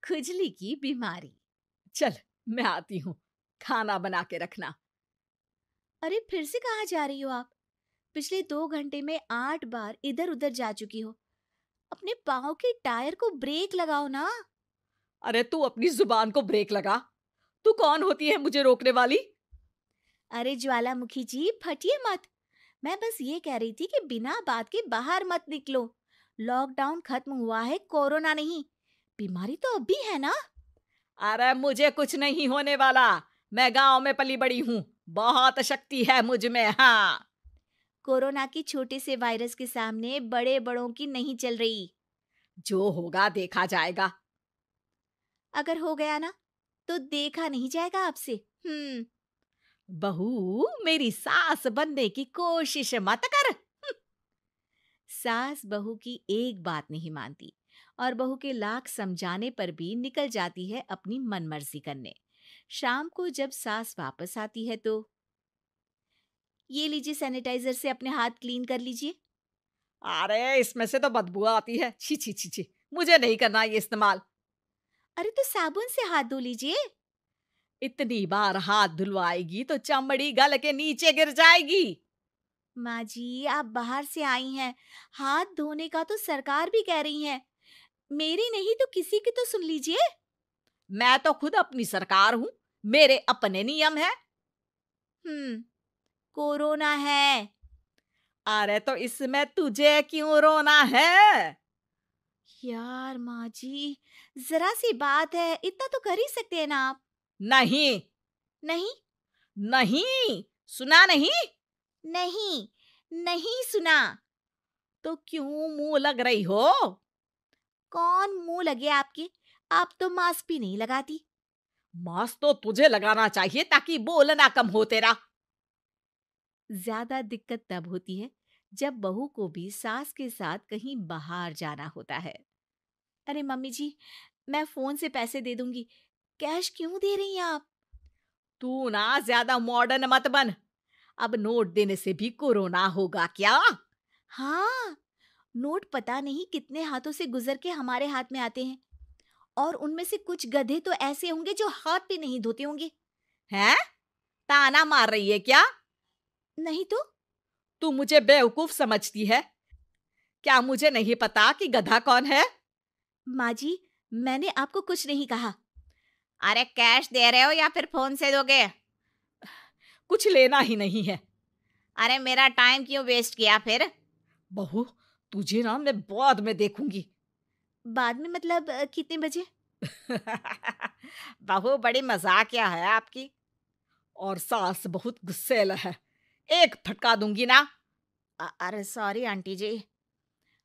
खुजली की बीमारी। चल, मैं आती हूँ, खाना बना के रखना। अरे फिर से कहाँ जा रही हो आप? पिछले 2 घंटे में 8 बार इधर उधर जा चुकी हो। अपने पाँव के टायर को ब्रेक लगाओ ना। अरे तू अपनी जुबान को ब्रेक लगा। तू कौन होती है मुझे रोकने वाली? अरे ज्वालामुखी जी, फटिए मत। मैं बस ये कह रही थी कि बिना बात के बाहर मत निकलो। लॉकडाउन खत्म हुआ है, कोरोना नहीं। बीमारी तो अब भी है ना। अरे मुझे कुछ नहीं होने वाला। मैं गांव में पली बड़ी हूँ, बहुत शक्ति है मुझ में। हाँ, कोरोना की छोटे से वायरस के सामने बड़े बड़ों की नहीं चल रही। जो होगा देखा जाएगा। अगर हो गया ना तो देखा नहीं जाएगा आपसे। बहू, मेरी सास बनने की कोशिश मत कर। सास बहू की एक बात नहीं मानती और बहू के लाख समझाने पर भी निकल जाती है अपनी मनमर्जी करने। शाम को जब सास वापस आती है तो ये लीजिए, सैनिटाइजर से अपने हाथ क्लीन कर लीजिए। अरे इसमें से तो बदबू आती है। छी छी छी छी, मुझे नहीं करना ये इस्तेमाल। अरे तो साबुन से हाथ धो लीजिए। इतनी बार हाथ धुलवाएगी तो चमड़ी गल के नीचे गिर जाएगी। माँ जी, आप बाहर से आई हैं, हाथ धोने का तो सरकार भी कह रही है। मेरी नहीं तो किसी की तो सुन लीजिए। मैं तो खुद अपनी सरकार हूँ, मेरे अपने नियम है। कोरोना है। अरे तो इसमें तुझे क्यों रोना है? यार माँ जी, जरा सी बात है, इतना तो कर ही सकते हैं ना आप। नहीं, नहीं। नहीं, सुना नहीं? नहीं। नहीं सुना। तो क्यों मुंह लग रही हो? कौन मुंह लगे आपके? आप तो मास्क भी नहीं लगाती। मास्क तो तुझे लगाना चाहिए ताकि बोलना कम हो तेरा। ज्यादा दिक्कत तब होती है जब बहू को भी सास के साथ कहीं बाहर जाना होता है। अरे मम्मी जी, मैं फोन से पैसे दे दूंगी, कैश क्यों दे रही हैं आप? तू ना ज्यादा मॉडर्न मत बन। अब नोट देने से भी कोरोना होगा क्या? हाँ, नोट पता नहीं कितने हाथों से गुजर के हमारे हाथ में आते हैं, और उनमें से कुछ गधे तो ऐसे होंगे जो हाथ भी नहीं धोते होंगे। हैं? ताना मार रही है क्या? नहीं तो। तू मुझे बेवकूफ समझती है? क्या मुझे नहीं पता कि गधा कौन है? माँ जी, मैंने आपको कुछ नहीं कहा। अरे कैश दे रहे हो या फिर फोन से दोगे? कुछ लेना ही नहीं है। अरे मेरा टाइम क्यों वेस्ट किया फिर? बहू, तुझे ना मैं बाद में देखूंगी। बाद में मतलब कितने बजे? बहू बड़ी मजाकिया है आपकी। और सास बहुत गुस्सेल है, एक फटका दूंगी ना। अरे सॉरी आंटी जी।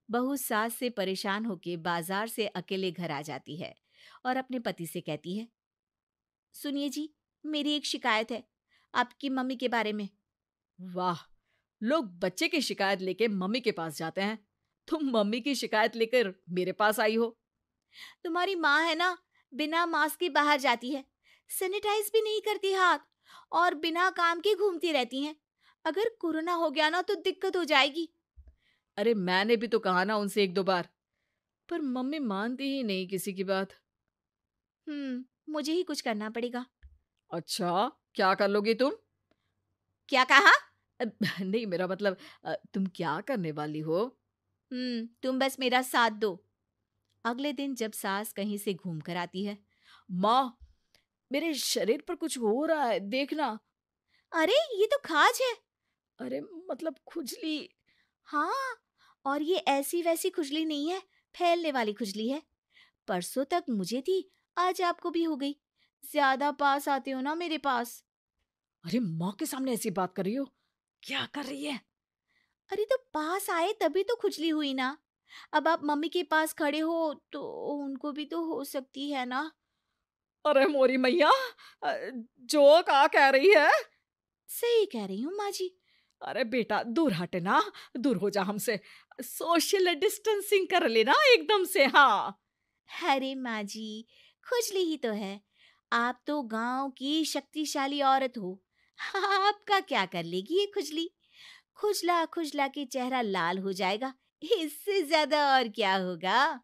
बहू सास से परेशान होके बाजार से अकेले घर आ जाती है और अपने पति से कहती है, सुनिए जी, मेरी एक शिकायत है आपकी मम्मी के बारे में। वाह, लोग बच्चे की शिकायत लेके मम्मी के पास जाते हैं, तुम मम्मी की शिकायत लेकर मेरे पास आई हो। तुम्हारी माँ है ना, बिना मास्क के बाहर जाती है, सैनिटाइज भी नहीं करती हाथ, और बिना काम के घूमती रहती हैं। अगर कोरोना हो गया ना तो दिक्कत हो जाएगी। अरे मैंने भी तो कहा ना उनसे एक दो बार, पर मम्मी मानती ही नहीं किसी की बात। मुझे ही कुछ करना पड़ेगा। अच्छा, क्या कर लोगी तुम? क्या कहा? नहीं, मेरा मतलब तुम क्या करने वाली हो? तुम बस मेरा साथ दो। अगले दिन जब सास कहीं से घूम कर आती है, माँ, मेरे शरीर पर कुछ हो रहा है, देखना। अरे ये तो खाज है। अरे मतलब खुजली। हाँ, और ये ऐसी वैसी खुजली नहीं है, फैलने वाली खुजली है। परसों तक मुझे थी, आज आपको भी हो गई। ज्यादा पास आते हो ना मेरे पास। अरे माँ के सामने ऐसी बात कर रही हो? क्या कर रही है? अरे तो पास आए तभी तो खुजली हुई ना। अब आप मम्मी के पास खड़े हो तो उनको भी तो हो सकती है ना। अरे मोरी मैया, अ, जो का कह रही है? सही कह रही हूँ माँ जी। अरे बेटा, दूर हटना, दूर हो जा हमसे। सोशल डिस्टेंसिंग कर लेना एकदम से। हाँ, अरे माँ जी, खुजली ही तो है। आप तो गांव की शक्तिशाली औरत हो। आपका क्या कर लेगी ये खुजली? खुजला खुजला के चेहरा लाल हो जाएगा, इससे ज्यादा और क्या होगा?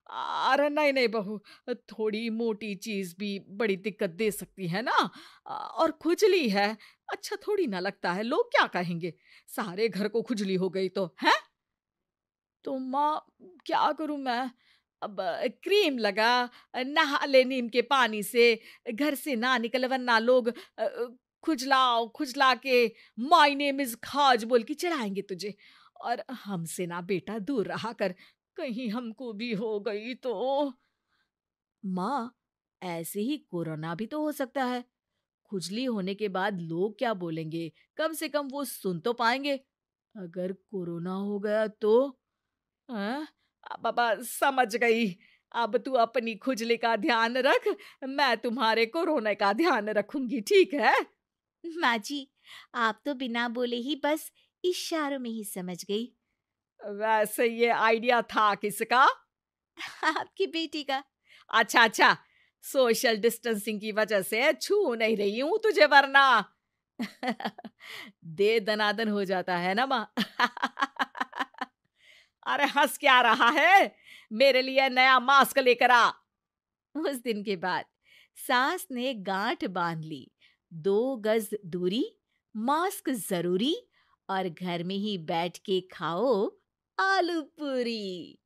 अरे नहीं नहीं बहू, थोड़ी मोटी चीज भी बड़ी दिक्कत दे सकती है ना। और खुजली है, अच्छा थोड़ी ना लगता है, लोग क्या कहेंगे, सारे घर को खुजली हो गई तो है। तो माँ, क्या करूं मैं? अब क्रीम लगा, नहा ले नीम के पानी से, घर से ना निकल वरना लोग खुजलाओ खुजला के माय नेम इज खाज बोल के चढ़ाएंगे तुझे। और हमसे ना बेटा दूर रहा कर, कहीं हमको भी हो गई तो। माँ, ऐसे ही कोरोना भी तो हो सकता है। खुजली होने के बाद लोग क्या बोलेंगे, कम से कम वो सुन तो पाएंगे। अगर कोरोना हो गया तो? हाँ, बाबा समझ गई। अब तू अपनी खुजली का ध्यान रख, मैं तुम्हारे कोरोना का ध्यान रखूंगी, ठीक है। माँ जी, आप तो बिना बोले ही बस इशारों में ही समझ गई। वैसे ये आइडिया था किसका? आपकी बेटी का। अच्छा अच्छा, सोशल डिस्टेंसिंग की वजह से छू नहीं रही हूं तुझे वरना। दे दनादन हो जाता है ना माँ। अरे हंस क्या रहा है, मेरे लिए नया मास्क लेकर आ। उस दिन के बाद सास ने गांठ बांध ली। 2 गज दूरी, मास्क जरूरी, और घर में ही बैठ के खाओ आलू पूरी।